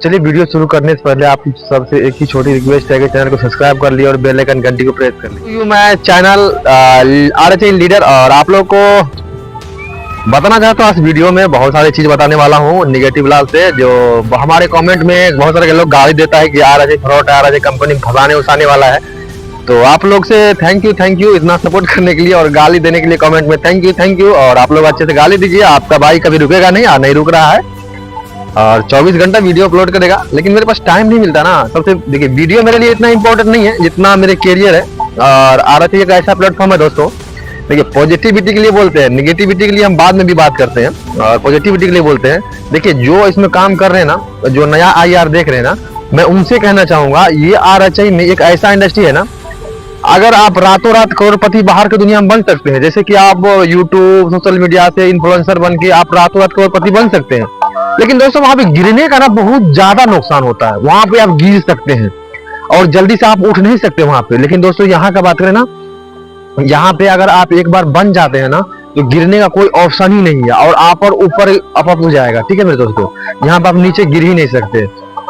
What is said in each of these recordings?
चलिए वीडियो शुरू करने से पहले आप सबसे एक ही छोटी रिक्वेस्ट है कि चैनल को सब्सक्राइब कर लिया और बेल आइकन घंटी को प्रेस कर लिया। मैं चैनल RHI लीडर और आप लोग को बताना चाहता हूँ इस वीडियो में बहुत सारी चीज बताने वाला हूँ निगेटिव लाल से। जो हमारे कमेंट में बहुत सारे लोग गाली देता है कि RHI फ्रॉड है, RHI कंपनी फंसाने उसाने वाला है। तो आप लोग से थैंक यू इतना सपोर्ट करने के लिए और गाली देने के लिए कमेंट में थैंक यू। और आप लोग अच्छे से गाली दीजिए, आपका भाई कभी रुकेगा नहीं और नहीं रुक रहा है और 24 घंटा वीडियो अपलोड करेगा। लेकिन मेरे पास टाइम नहीं मिलता ना। सबसे देखिए, वीडियो मेरे लिए इतना इंपॉर्टेंट नहीं है जितना मेरे कैरियर है। और RHI एक ऐसा प्लेटफॉर्म है दोस्तों, देखिए पॉजिटिविटी के लिए बोलते हैं, निगेटिविटी के लिए हम बाद में भी बात करते हैं और पॉजिटिविटी के लिए बोलते हैं। देखिए जो इसमें काम कर रहे हैं ना, जो नया IR देख रहे हैं ना, मैं उनसे कहना चाहूंगा ये RHI में एक ऐसा इंडस्ट्री है ना, अगर आप रातों रात करोड़पति बाहर की दुनिया में बन सकते हैं, जैसे कि आप यूट्यूब सोशल मीडिया से इन्फ्लुएंसर बन के आप रातों रात करोड़पति बन सकते हैं। लेकिन दोस्तों वहां पे गिरने का ना बहुत ज्यादा नुकसान होता है। वहां पे आप गिर सकते हैं और जल्दी से आप उठ नहीं सकते वहां पे। लेकिन दोस्तों यहाँ का बात करें ना, यहाँ पे अगर आप एक बार बन जाते हैं ना तो गिरने का कोई ऑप्शन ही नहीं है और आप और ऊपर अप हो जाएगा। ठीक है मेरे दोस्तों, यहाँ पे आप नीचे गिर ही नहीं सकते।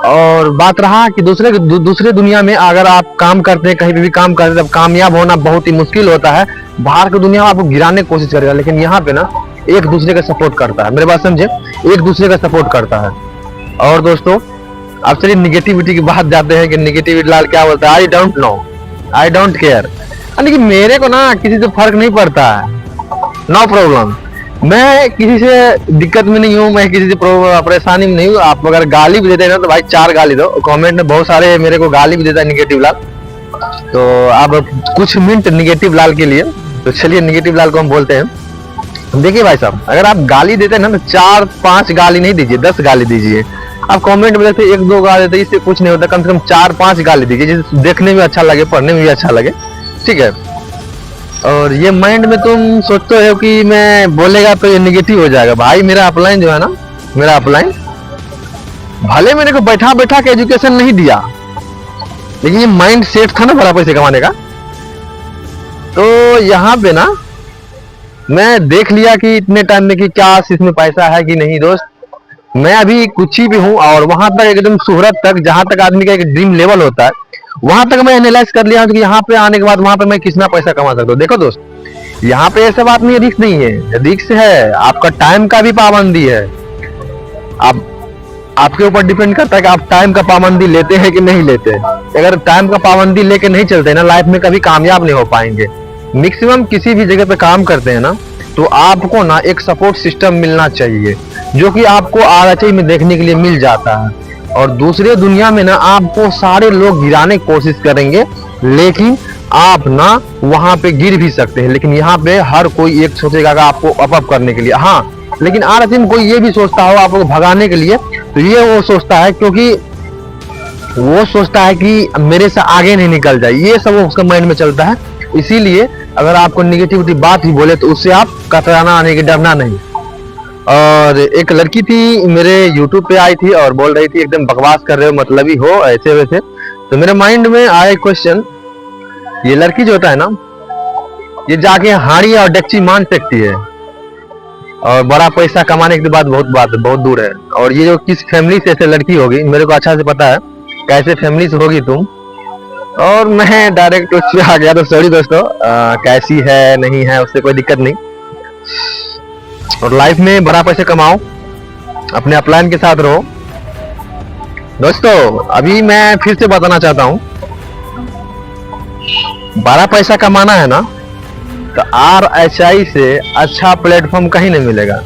और बात रहा कि दूसरे दुनिया में अगर आप काम करते हैं, कहीं पे भी काम करते हैं, तब कामयाब होना बहुत ही मुश्किल होता है। बाहर की दुनिया में आपको गिराने की कोशिश करेगा, लेकिन यहाँ पे ना एक दूसरे का सपोर्ट करता है। मेरे बात समझे, एक दूसरे का सपोर्ट करता है। और दोस्तों अब चलिए निगेटिविटी की बात जाते हैं कि निगेटिविटी लाल क्या बोलता है। I don't know, I don't care, यानी कि मेरे को ना किसी से फर्क नहीं पड़ता है। नो प्रॉब्लम, मैं किसी से दिक्कत में नहीं हूँ, मैं किसी से परेशानी में नहीं हूँ। आप अगर गाली भी देते हैं ना तो भाई 4 गाली दो। कमेंट में बहुत सारे मेरे को गाली भी देता है निगेटिव लाल। तो अब कुछ मिनट निगेटिव लाल के लिए, तो चलिए निगेटिव लाल को हम बोलते हैं। देखिए भाई साहब, अगर आप गाली देते हैं ना तो 4-5 गाली नहीं दीजिए, 10 गाली दीजिए। आप कमेंट में देखते 1-2 गाली देते, इससे कुछ नहीं होता। कम से कम 4-5 गाली दीजिए, जिससे देखने में अच्छा लगे, पढ़ने में भी अच्छा लगे। ठीक है। और ये माइंड में तुम सोचते हो कि मैं बोलेगा तो ये निगेटिव हो जाएगा। भाई मेरा अपलाइन जो है ना, मेरा अपलाइन भले मेरे को बैठा बैठा के एजुकेशन नहीं दिया, लेकिन ये माइंड सेट था ना बड़ा पैसे कमाने का। तो यहाँ पे ना मैं देख लिया कि इतने टाइम में कि क्या इसमें पैसा है कि नहीं। दोस्त मैं अभी कुछ ही भी हूँ और वहां तक एकदम शोहरत तक, जहां तक आदमी का एक ड्रीम लेवल होता है, वहां तक मैं एनालाइज कर लिया हूं कि यहाँ पे आने के बाद वहां पे मैं कितना पैसा कमा सकता हूँ। देखो दोस्त, यहाँ पे ऐसा बात नहीं है, रिस्क नहीं है, रिस्क है। आपका टाइम का भी पाबंदी है। आपके ऊपर डिपेंड करता है कि आप टाइम का पाबंदी लेते हैं कि नहीं लेते। अगर टाइम का पाबंदी लेके नहीं चलते ना, लाइफ में कभी कामयाब नहीं हो पाएंगे। मैक्सिमम किसी भी जगह पे काम करते हैं ना, तो आपको ना एक सपोर्ट सिस्टम मिलना चाहिए, जो कि आपको RHI में देखने के लिए मिल जाता है। और दूसरे दुनिया में ना आपको सारे लोग गिराने की कोशिश करेंगे, लेकिन आप ना वहां पे गिर भी सकते हैं। लेकिन यहाँ पे हर कोई एक सोचेगा आपको अप करने के लिए। हाँ, लेकिन RHI में कोई ये भी सोचता हो आपको भगाने के लिए, तो ये वो सोचता है, क्योंकि वो सोचता है कि मेरे से आगे नहीं निकल जाए। ये सब उसका माइंड में चलता है। इसीलिए अगर आपको निगेटिविटी बात ही बोले तो उससे आप कतराना आने की, डरना नहीं। और एक लड़की थी मेरे YouTube पे आई थी और बोल रही थी एकदम बकवास कर रहे हो, मतलब ही हो ऐसे वैसे। तो मेरे माइंड में आया क्वेश्चन, ये लड़की जो होता है ना, ये जाके हाड़ी और डेक्ची मान सकती है और बड़ा पैसा कमाने के बाद बहुत दूर है। और ये जो किस फैमिली से ऐसे लड़की होगी, मेरे को अच्छा से पता है कैसे फैमिली से होगी तुम। और मैं डायरेक्ट उस पे आ गया। तो सॉरी दोस्तों, कैसी है नहीं है उससे कोई दिक्कत नहीं। और लाइफ में बड़ा पैसे कमाओ, अपने अपलाइन के साथ रहो। दोस्तों अभी मैं फिर से बताना चाहता हूं, बड़ा पैसा कमाना है ना तो RHI से अच्छा प्लेटफॉर्म कहीं नहीं मिलेगा।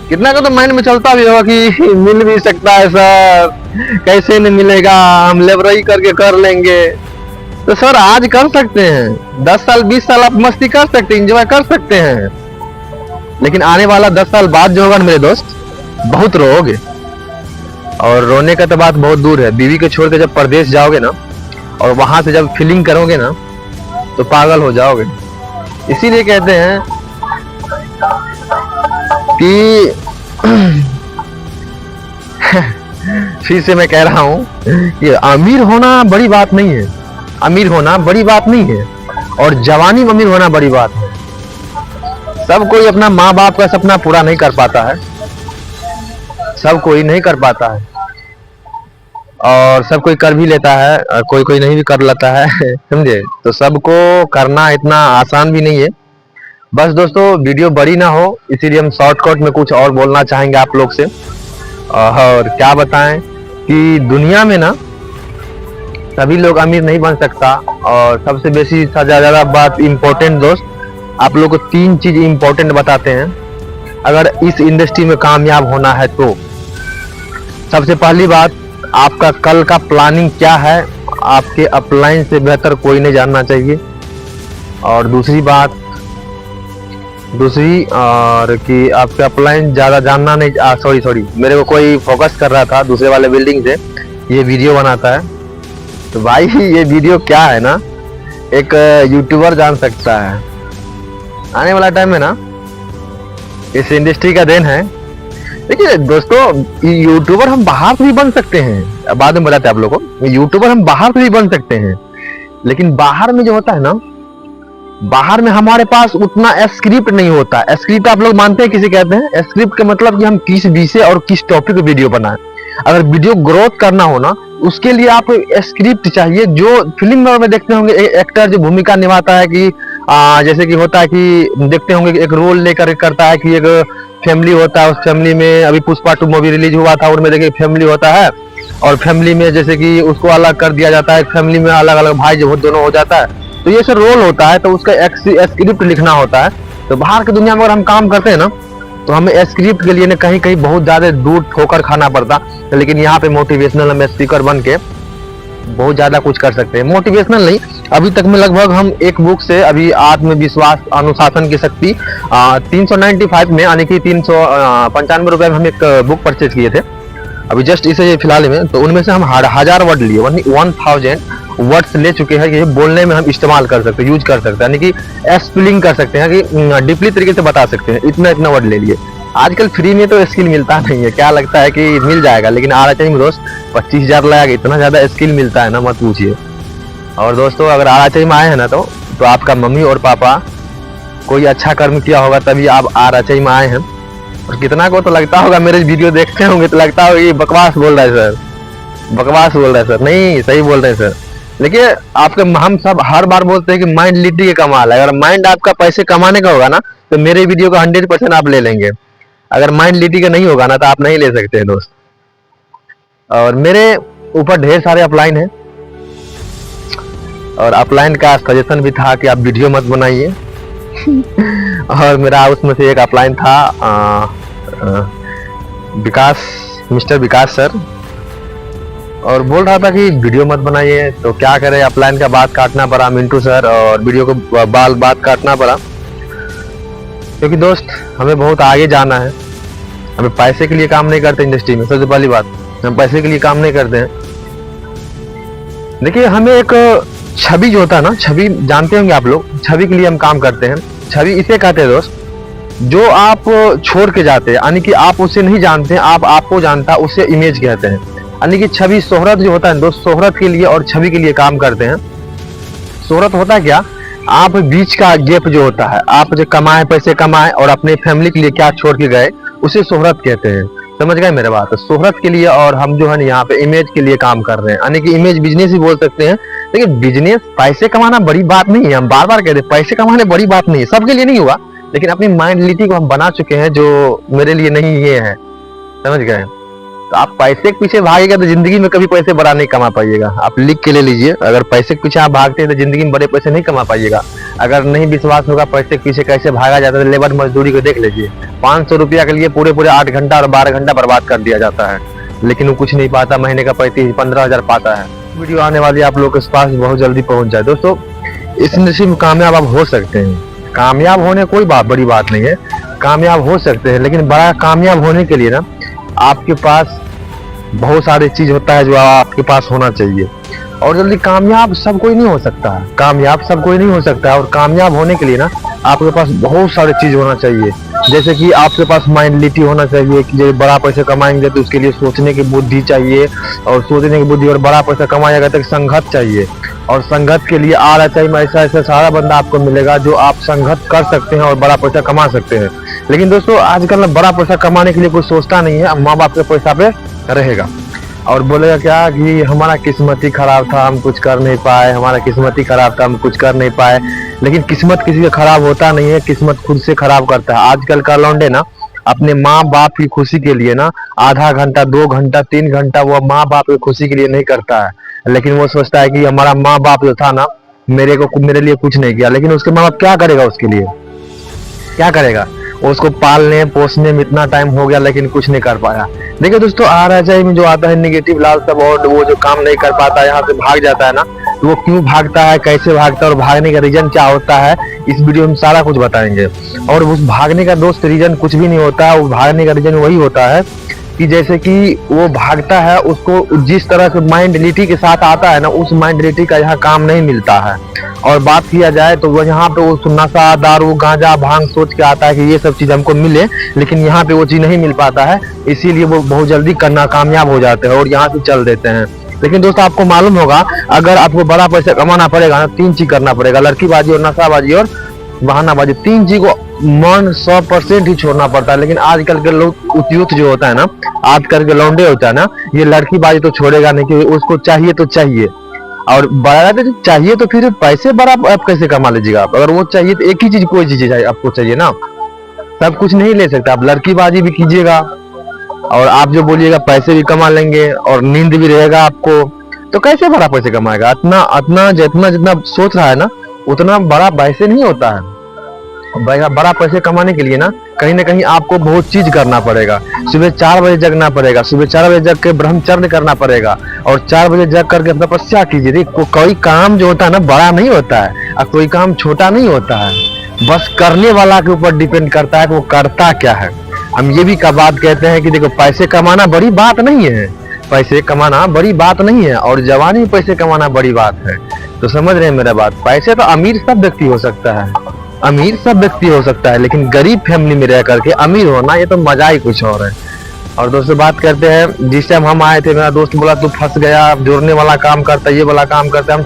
कितना का तो माइंड में चलता भी होगा कि मिल भी सकता है सर, कैसे नहीं मिलेगा, हम लेबरई करके कर लेंगे। तो सर आज कर सकते हैं, 10 साल 20 साल आप मस्ती कर सकते हैं, एंजॉय कर सकते हैं। लेकिन आने वाला 10 साल बाद जो होगा मेरे दोस्त, बहुत रोओगे। और रोने का तो बात बहुत दूर है, बीवी को छोड़ के जब परदेश जाओगे ना और vहां से जब फीलिंग करोगे ना तो पागल हो जाओगे। इसीलिए कहते हैं कि फिर से मैं कह रहा हूं कि अमीर होना बड़ी बात नहीं है, अमीर होना बड़ी बात नहीं है, और जवानी में अमीर होना बड़ी बात है। सब कोई अपना माँ बाप का सपना पूरा नहीं कर पाता है, सब कोई नहीं कर पाता है। और सब कोई कर भी लेता है और कोई कोई नहीं भी कर लेता है समझे। तो सबको करना इतना आसान भी नहीं है। बस दोस्तों वीडियो बड़ी ना हो इसीलिए हम शॉर्टकट में कुछ और बोलना चाहेंगे आप लोग से। और क्या बताएं कि दुनिया में ना सभी लोग अमीर नहीं बन सकता। और सबसे बेसी ज्यादा बात इम्पोर्टेंट दोस्त, आप लोग को 3 चीज इम्पोर्टेंट बताते हैं अगर इस इंडस्ट्री में कामयाब होना है तो। सबसे पहली बात, आपका कल का प्लानिंग क्या है आपके अपलाइन से बेहतर कोई नहीं जानना चाहिए। और दूसरी और कि आपके अपलाइन ज्यादा जानना नहीं, सॉरी मेरे को कोई फोकस कर रहा था दूसरे वाले बिल्डिंग से, ये वीडियो बनाता है। तो भाई ये वीडियो क्या है ना, एक यूट्यूबर जान सकता है। आने वाला टाइम में ना इस इंडस्ट्री का देन है। देखिए दोस्तों यूट्यूबर हम बाहर से भी बन सकते हैं, बाद में बताते हैं आप लोगों को। यूट्यूबर हम बाहर से भी बन सकते हैं, लेकिन बाहर में जो होता है ना, बाहर में हमारे पास उतना स्क्रिप्ट नहीं होता। स्क्रिप्ट आप लोग मानते हैं किसे कहते हैं? स्क्रिप्ट का मतलब कि हम किस विषय और किस टॉपिक पे वीडियो बनाएं। अगर वीडियो ग्रोथ करना हो ना, उसके लिए आप स्क्रिप्ट चाहिए। जो फिल्म में देखते होंगे एक्टर जो भूमिका निभाता है कि जैसे कि होता है कि देखते होंगे कि एक रोल लेकर करता है कि एक फैमिली होता है, उस फैमिली में अभी पुष्पा 2 मूवी रिलीज हुआ था, उनमें देखिए फैमिली होता है और फैमिली में जैसे कि उसको अलग कर दिया जाता है, फैमिली में अलग अलग भाई जो दोनों हो जाता है। तो ये सब रोल होता है, तो उसका स्क्रिप्ट लिखना होता है। तो बाहर की दुनिया में अगर हम काम करते हैं ना, तो हमें स्क्रिप्ट के लिए ना कहीं कहीं बहुत ज्यादा दूर ठोकर खाना पड़ता। लेकिन यहाँ पे मोटिवेशनल हम स्पीकर बन के बहुत ज्यादा कुछ कर सकते हैं। मोटिवेशनल नहीं, अभी तक में लगभग हम एक बुक से अभी आत्मविश्वास अनुशासन की शक्ति 395 में यानी कि 395 रुपए में हम एक बुक परचेज किए थे अभी जस्ट इसे फिलहाल में। तो उनमें से हम 1000 वर्ड लिए, 1000 वर्ड्स ले चुके हैं कि बोलने में हम इस्तेमाल कर सकते हैं, यूज कर सकते हैं, यानी कि एक्सप्लेन कर सकते हैं कि डीपली तरीके से बता सकते हैं। इतना वर्ड ले लिए। आजकल फ्री में तो स्किल मिलता नहीं है, क्या लगता है कि मिल जाएगा, लेकिन RHI में दोस्त 25,000 लगाएगा, इतना ज्यादा स्किल मिलता है ना मत पूछिए। और दोस्तों अगर RHI में आए हैं ना, तो आपका मम्मी और पापा कोई अच्छा कर्म किया होगा तभी आप RHI में आए हैं। और कितना को तो लगता होगा, मेरे वीडियो देखते होंगे तो लगता होगा ये बकवास बोल रहा है सर, बकवास बोल रहा है सर। नहीं, सही बोल रहे हैं सर। देखिए आपके हम सब हर बार बोलते हैं कि माइंड लिटी के कमाल है। अगर माइंड आपका पैसे कमाने का होगा ना, तो मेरे वीडियो का 100% आप ले लेंगे। अगर माइंड लिटी का नहीं होगा ना, तो आप नहीं ले सकते हैं दोस्त। और मेरे ऊपर ढेर सारे अपलाइन हैं, और अपलाइन का सजेशन भी था कि आप वीडियो मत बनाइए और मेरा उसमें से एक अपलाइन था विकास, मिस्टर विकास सर, और बोल रहा था कि वीडियो मत बनाइए। तो क्या करें, अपलाइन का बात काटना पड़ा मिंटू सर, और वीडियो को बात काटना पड़ा। क्योंकि दोस्त हमें बहुत आगे जाना है, हमें पैसे के लिए काम नहीं करते इंडस्ट्री में। सबसे पहली बात, हम पैसे के लिए काम नहीं करते हैं। देखिए हमें एक छवि जो होता है ना, छवि जानते होंगे आप लोग, छवि के लिए हम काम करते हैं। छवि इसे कहते हैं दोस्त, जो आप छोड़ के जाते हैं, यानी कि आप उसे नहीं जानते हैं, आप आपको जानता है, उसे इमेज कहते हैं। यानी कि छवि, शोहरत जो होता है दोस्त, शोहरत के लिए और छवि के लिए काम करते हैं। शोहरत होता है क्या, आप बीच का गैप जो होता है, आप जो कमाए, पैसे कमाए और अपने फैमिली के लिए क्या छोड़ के गए, उसे शोहरत कहते हैं। समझ गए मेरे बात? तो शोहरत के लिए और हम जो है यहाँ पे इमेज के लिए काम कर रहे हैं, यानी कि इमेज बिजनेस ही बोल सकते हैं। लेकिन बिजनेस पैसे कमाना बड़ी बात नहीं है, हम बार बार कहते हैं पैसे कमाने बड़ी बात नहीं है, सबके लिए नहीं हुआ, लेकिन अपनी माइंडलिटी को हम बना चुके हैं जो मेरे लिए नहीं ये है। समझ गए? तो आप पैसे के पीछे भागेगा तो जिंदगी में कभी पैसे बड़ा नहीं कमा पाइएगा। आप लिख के ले लीजिए, अगर पैसे के पीछे आप भागते हैं तो जिंदगी में बड़े पैसे नहीं कमा पाइएगा। अगर नहीं विश्वास होगा पैसे के पीछे कैसे भागा जाता है, तो लेबर मजदूरी को देख लीजिए। 500 रुपया के लिए पूरे 8 घंटा और 12 घंटा बर्बाद कर दिया जाता है, लेकिन वो कुछ नहीं पाता, महीने का 15,000 पाता है। वीडियो आने वाली आप लोग के पास बहुत जल्दी पहुंच जाए। दोस्तों इस इंडस्ट्री में कामयाब आप हो सकते हैं, कामयाब होने कोई बड़ी बात नहीं है, कामयाब हो सकते हैं। लेकिन बड़ा कामयाब होने के लिए ना आपके पास बहुत सारी चीज होता है जो आपके पास होना चाहिए। और जल्दी कामयाब सब कोई नहीं हो सकता है, कामयाब सब कोई नहीं हो सकता है। और कामयाब होने के लिए ना आपके पास बहुत सारी चीज होना चाहिए। जैसे कि आपके पास माइंडलिटी होना चाहिए कि जब बड़ा पैसा कमाएंगे तो उसके लिए सोचने की बुद्धि चाहिए, और सोचने की बुद्धि, और बड़ा पैसा कमाएगा तो संघर्ष चाहिए। और संघर्ष के लिए RHI में ऐसा सारा बंदा आपको मिलेगा जो आप संघर्ष कर सकते हैं और बड़ा पैसा कमा सकते हैं। लेकिन दोस्तों आजकल बड़ा पैसा कमाने के लिए कोई सोचता नहीं है, माँ बाप के पैसा पे रहेगा। और बोलेगा क्या कि हमारा किस्मत ही खराब था, हम कुछ कर नहीं पाए, हमारा किस्मत ही खराब था, हम कुछ कर नहीं पाए। लेकिन किस्मत किसी का खराब होता नहीं है, किस्मत खुद से खराब करता है। आजकल का लौंडे ना अपने माँ बाप की खुशी के लिए ना आधा घंटा, 2 घंटा, 3 घंटा वो माँ बाप की खुशी के लिए नहीं करता है, लेकिन वो सोचता है कि हमारा माँ बाप जो था ना मेरे लिए कुछ नहीं किया। लेकिन उसके माँ बाप क्या करेगा, उसके लिए क्या करेगा? उसको पालने पोसने में इतना टाइम हो गया लेकिन कुछ नहीं कर पाया। देखिए दोस्तों, RHI में जो आता है निगेटिव लाल सब, और वो जो काम नहीं कर पाता है यहाँ से भाग जाता है ना, तो वो क्यों भागता है, कैसे भागता है और भागने का रीजन क्या होता है, इस वीडियो में सारा कुछ बताएंगे। और उस भागने का दोस्त रीजन कुछ भी नहीं होता है, वो भागने का रीजन वही होता है कि जैसे कि वो भागता है, उसको जिस तरह से माइंडलिटी के साथ आता है ना, उस माइंडलिटी का यहाँ काम नहीं मिलता है। और बात किया जाए तो वो यहाँ पे वो नशा, दारू, गांजा, भांग सोच के आता है कि ये सब चीज हमको मिले, लेकिन यहाँ पे वो चीज नहीं मिल पाता है, इसीलिए वो बहुत जल्दी करना कामयाब हो जाते हैं और यहाँ से चल देते हैं। लेकिन दोस्तों आपको मालूम होगा, अगर आपको बड़ा पैसा कमाना पड़ेगा ना, 3 चीज करना पड़ेगा, लड़कीबाजी और नशाबाजी और बहानाबाजी। 3 चीज को मन 100% ही छोड़ना पड़ता है। लेकिन आजकल के लोग यूथ जो होता है ना, आजकल के लौंडे होता है ना, ये लड़कीबाजी तो छोड़ेगा नहीं, कि उसको चाहिए तो चाहिए। और बड़ा चाहिए तो फिर पैसे बड़ा आप कैसे कमा लीजिएगा आप? अगर वो चाहिए तो एक ही चीज, कोई चीज आपको चाहिए ना, सब कुछ नहीं ले सकते आप। लड़कीबाजी भी कीजिएगा और आप जो बोलिएगा पैसे भी कमा लेंगे और नींद भी रहेगा आपको, तो कैसे बड़ा पैसे कमाएगा? इतना जितना सोच रहा है ना, उतना बड़ा पैसे नहीं होता है। बड़ा पैसे कमाने के लिए ना कहीं आपको बहुत चीज करना पड़ेगा। सुबह 4 बजे जगना पड़ेगा, सुबह 4 बजे जग के ब्रह्मचर्य करना पड़ेगा और 4 बजे जग करके तपस्या कीजिए। कोई काम जो होता है ना बड़ा नहीं होता है और कोई काम छोटा नहीं होता है, बस करने वाला के ऊपर डिपेंड करता है कि वो करता क्या है। हम ये भी का बात कहते हैं कि देखो, पैसे कमाना बड़ी बात नहीं है, पैसे कमाना बड़ी बात नहीं है, और जवानी में पैसे कमाना बड़ी बात है। तो समझ रहे हैं मेरा बात? पैसे तो अमीर सब व्यक्ति हो सकता है, अमीर सब व्यक्ति हो सकता है, लेकिन गरीब फैमिली में रह करके अमीर होना, ये तो मजा ही कुछ और है। और दोस्तों बात करते हैं, जिस टाइम हम आए थे मेरा दोस्त बोला तू फंस गया, जोड़ने वाला काम करता, ये वाला काम करता। हम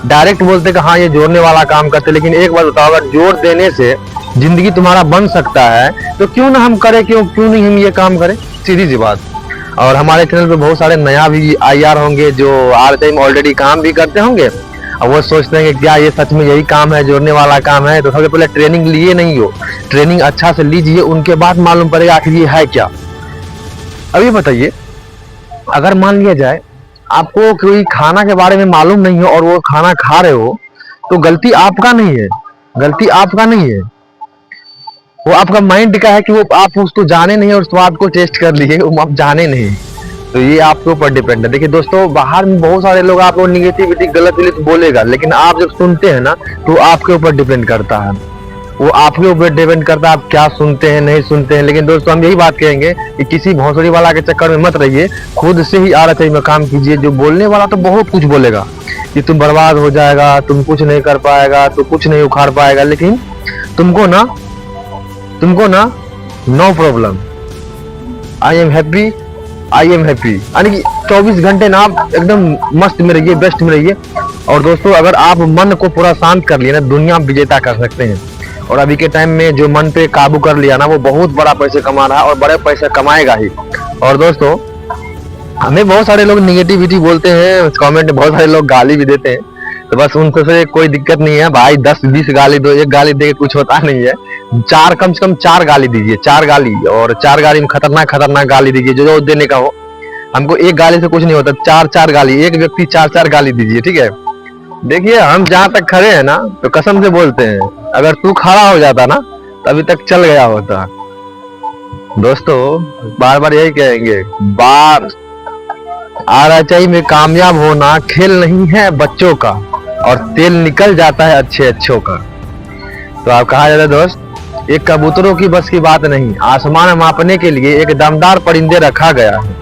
डायरेक्ट बोलते कि हाँ ये जोड़ने वाला काम करते, लेकिन एक बात बताओ, अगर जोड़ देने से जिंदगी तुम्हारा बन सकता है तो क्यों ना हम करें, क्यों नहीं हम ये काम करें? सीधी सी बात। और हमारे चैनल पे बहुत सारे नया भी IR होंगे जो RHI में ऑलरेडी काम भी करते होंगे, और वो सोचते हैं कि क्या ये सच में यही काम है, जोड़ने वाला काम है। तो सबसे पहले ट्रेनिंग लिए नहीं हो, ट्रेनिंग अच्छा से लीजिए, उनके बाद मालूम पड़ेगा आखिर ये है क्या। अभी बताइए, अगर मान लिया जाए आपको कोई खाना के बारे में मालूम नहीं हो और वो खाना खा रहे हो, तो गलती आपका नहीं है, गलती आपका नहीं है, वो आपका माइंड का है कि वो आप उसको जाने नहीं और स्वाद को टेस्ट कर लिए, वो आप जाने नहीं। तो ये आपके ऊपर डिपेंड है। देखिए दोस्तों, बाहर में बहुत सारे लोग आपको निगेटिविटी गलत बोलेगा, लेकिन आप जब सुनते हैं ना तो आपके ऊपर डिपेंड करता है, वो आपके ऊपर डिपेंड करता है आप क्या सुनते हैं, नहीं सुनते हैं। लेकिन दोस्तों हम यही बात कहेंगे कि किसी भौंसड़ी वाला के चक्कर में मत रहिए, खुद से ही RHI में काम कीजिए। जो बोलने वाला तो बहुत कुछ बोलेगा कि तुम बर्बाद हो जाएगा, तुम कुछ नहीं कर पाएगा, तुम कुछ नहीं उखाड़ पाएगा, लेकिन तुमको ना no problem, I am happy, यानी कि 24 घंटे ना आप एकदम मस्त में रहिए, बेस्ट में रहिए। और दोस्तों अगर आप मन को पूरा शांत कर लिए ना, दुनिया विजेता कर सकते हैं। और अभी के टाइम में जो मन पे काबू कर लिया ना, वो बहुत बड़ा पैसे कमा रहा है और बड़े पैसे कमाएगा ही। और दोस्तों हमें बहुत सारे लोग निगेटिविटी बोलते हैं, कमेंट में बहुत सारे लोग गाली भी देते हैं, तो बस उनको से कोई दिक्कत नहीं है भाई, 10-20 गाली दो, एक गाली दे के कुछ होता नहीं है। कम से कम 4 गाली दीजिए, 4 गाली, और 4 गाली में खतरनाक गाली दीजिए, जो देने का हो। हमको एक गाली से कुछ नहीं होता, 4 गाली, एक व्यक्ति 4 गाली दीजिए, ठीक है? देखिए हम जहाँ तक खड़े हैं ना, तो कसम से बोलते हैं, अगर तू खड़ा हो जाता ना तो अभी तक चल गया होता। दोस्तों बार बार यही कहेंगे, RHI में कामयाब होना खेल नहीं है बच्चों का, और तेल निकल जाता है अच्छों का। तो आप कहा जाता है दोस्त, एक कबूतरों की बस की बात नहीं, आसमान मापने के लिए एक दमदार परिंदे रखा गया है।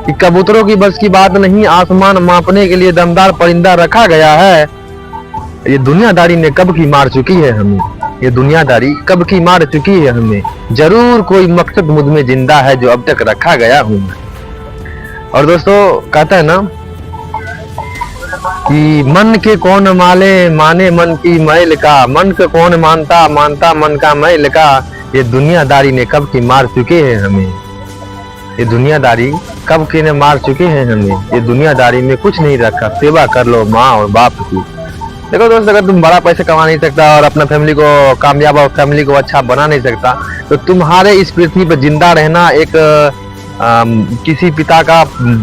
कि कबूतरों की बस की बात नहीं, आसमान मापने के लिए दमदार परिंदा रखा गया है। ये दुनियादारी ने कब की मार चुकी है हमें, ये दुनियादारी कब की मार चुकी है हमें, जरूर कोई मकसद मुझ में जिंदा है जो अब तक रखा गया हूं। और दोस्तों कहता है ना कि मन के कौन माने मन की मैल का, मन के कौन मानता मन का मैल का, ये दुनियादारी ने कब की मार चुके हैं हमें। ये दुनियादारी कब के ने मार चुके हैं हमें, ये दुनियादारी में कुछ नहीं रखा, सेवा कर लो माँ और बाप की। देखो दोस्त, अगर तुम बड़ा पैसा कमा नहीं सकता और अपना फैमिली को कामयाब और फैमिली को अच्छा बना नहीं सकता, तो तुम्हारे इस पृथ्वी पर जिंदा रहना, एक किसी पिता का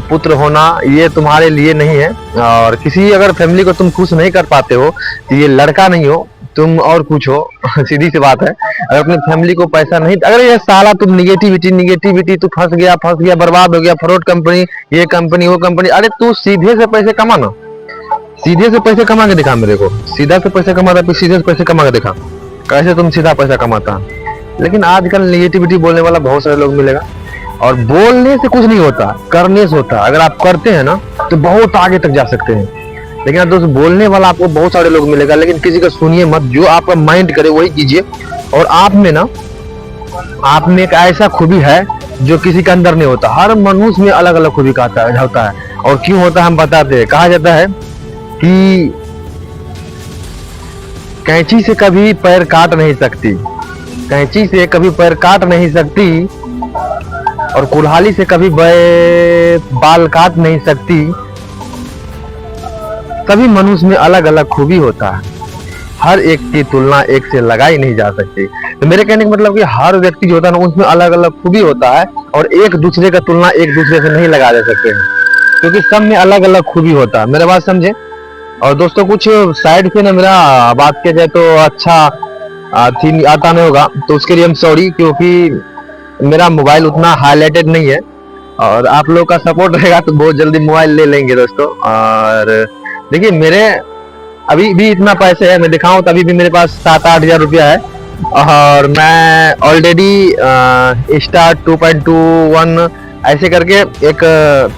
पुत्र होना, ये तुम्हारे लिए नहीं है। और किसी अगर फैमिली को तुम खुश नहीं कर पाते हो तो ये लड़का नहीं हो, तुम और कुछ हो। सीधी सी बात है। अगर अपनी फैमिली को पैसा नहीं, अगर ये साला तुम निगेटिविटी तू फंस गया, बर्बाद हो गया, फ्रॉड कंपनी, ये कंपनी, वो कंपनी, अरे तू सीधे से पैसे कमा ना, सीधे से पैसे कमा के दिखा मेरे को, सीधा से पैसे कमाता, फिर सीधे से पैसे कमा के दिखा कैसे तुम सीधा पैसा कमाता। लेकिन आजकल निगेटिविटी बोलने वाला बहुत सारे लोग मिलेगा, और बोलने से कुछ नहीं होता, करने से होता। अगर आप करते हैं ना तो बहुत आगे तक जा सकते हैं। लेकिन आप दोस्त, बोलने वाला आपको बहुत सारे लोग मिलेगा, लेकिन किसी का सुनिए मत, जो आपका माइंड करे वही कीजिए। और आप में एक ऐसा खूबी है जो किसी के अंदर नहीं होता। हर मनुष्य में अलग अलग खूबी का होता है। और क्यों होता है हम बताते हैं। कहा जाता है कि कैंची से कभी पैर काट नहीं सकती, कैंची से कभी पैर काट नहीं सकती, और कुल्हाड़ी से कभी बाल काट नहीं सकती। सभी मनुष्य में अलग अलग खूबी होता है, हर एक की तुलना एक से लगाई नहीं जा सकती। तो मेरे कहने का मतलब कि हर व्यक्ति जो होता है ना, उसमें अलग अलग खूबी होता है, और एक दूसरे का तुलना एक दूसरे से नहीं लगा दे सकते हैं, क्योंकि सब में अलग अलग खूबी होता है। मेरे बात समझे। और दोस्तों, कुछ साइड से ना मेरा बात किया जाए तो अच्छा आता नहीं होगा, तो उसके लिए हम सॉरी, क्योंकि मेरा मोबाइल उतना हाईलाइटेड नहीं है। और आप लोग का सपोर्ट रहेगा तो बहुत जल्दी मोबाइल ले लेंगे दोस्तों। और देखिए, मेरे अभी भी इतना पैसे है, मैं दिखाऊं तो अभी भी मेरे पास 7-8 हजार रुपया है। और मैं ऑलरेडी स्टार 2.21 ऐसे करके एक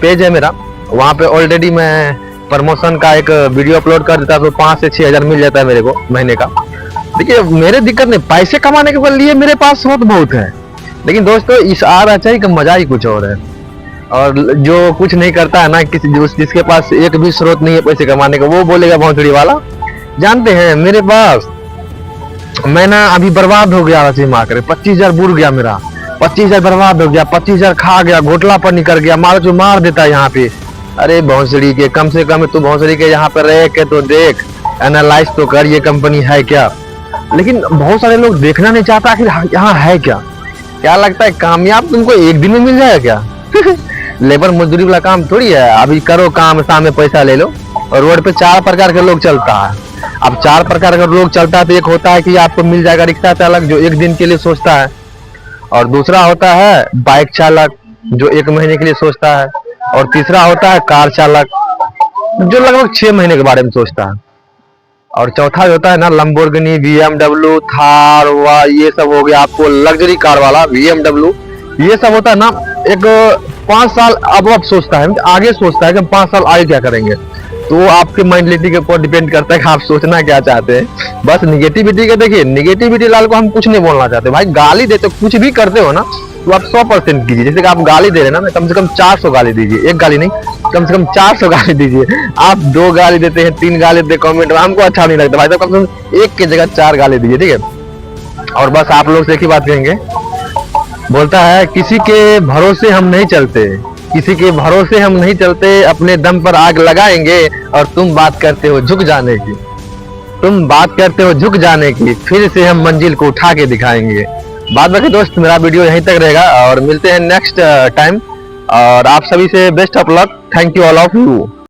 पेज है मेरा, वहाँ पे ऑलरेडी मैं प्रमोशन का एक वीडियो अपलोड कर देता, तो 5 से 6 हजार मिल जाता है मेरे को महीने का। देखिए, मेरे दिक्कत नहीं, पैसे कमाने के लिए मेरे पास स्रोत बहुत है। लेकिन दोस्तों, इस आरएचआई का मजा ही कुछ और है। और जो कुछ नहीं करता है ना, जिसके पास एक भी स्रोत नहीं है पैसे कमाने का, वो बोलेगा भौंसड़ी वाला। जानते हैं, मेरे पास मैं ना अभी बर्बाद हो गया वैसे मार कर, 25 हजार बुर गया मेरा, 25 हजार बर्बाद हो गया, 25 हजार खा गया, घोटला पर निकल गया, मार देता है यहाँ पे। अरे भौंसड़ी के, कम से कम तू भौंसड़ी के यहाँ पर रह के तो देख, एनालाइज तो कर, ये कंपनी है क्या। लेकिन बहुत सारे लोग देखना नहीं चाहता कि यहाँ है क्या लगता है कामयाब तुमको एक दिन में मिल जाएगा क्या? लेबर मजदूरी वाला काम थोड़ी है। अभी करो काम, शाम में पैसा ले लो। और रोड पे 4 प्रकार के लोग चलता है। अब 4 प्रकार का लोग चलता है, तो एक होता है कि आपको मिल जाएगा रिक्शा चालक, जो एक दिन के लिए सोचता है। और दूसरा होता है बाइक चालक, जो 1 महीने के लिए सोचता है। और तीसरा होता है कार चालक, जो लगभग 6 महीने के बारे में सोचता है। और चौथा होता है ना लंबोर्गिनी, BMW, थार, ये सब हो गया आपको लग्जरी कार वाला BMW। ये सब होता है ना, एक 5 साल अब सोचता है, आगे सोचता है कि 5 साल आगे क्या करेंगे। तो आपके मेंटलिटी के ऊपर डिपेंड करता है कि आप सोचना क्या चाहते हैं। बस निगेटिविटी का देखिए, निगेटिविटी लाल को हम कुछ नहीं बोलना चाहते भाई। गाली देते, कुछ भी करते हो ना, तो आप 100% कीजिए। जैसे कि आप गाली दे रहे हैं ना, कम से कम 400 गाली दीजिए, एक गाली नहीं, कम से कम 400 गाली दीजिए। आप 2 गाली देते हैं, 3 गाली देते कमेंट में, हमको अच्छा नहीं लगता भाई। तो कम से कम 1 की जगह 4 गाली दीजिए, ठीक है। और बस आप लोग से एक ही बात कहेंगे, बोलता है किसी के भरोसे हम नहीं चलते, किसी के भरोसे हम नहीं चलते, अपने दम पर आग लगाएंगे। और तुम बात करते हो झुक जाने की, तुम बात करते हो झुक जाने की, फिर से हम मंजिल को उठा के दिखाएंगे। बाद बाकी दोस्त, मेरा वीडियो यहीं तक रहेगा और मिलते हैं नेक्स्ट टाइम। और आप सभी से best of luck. Thank you all of you.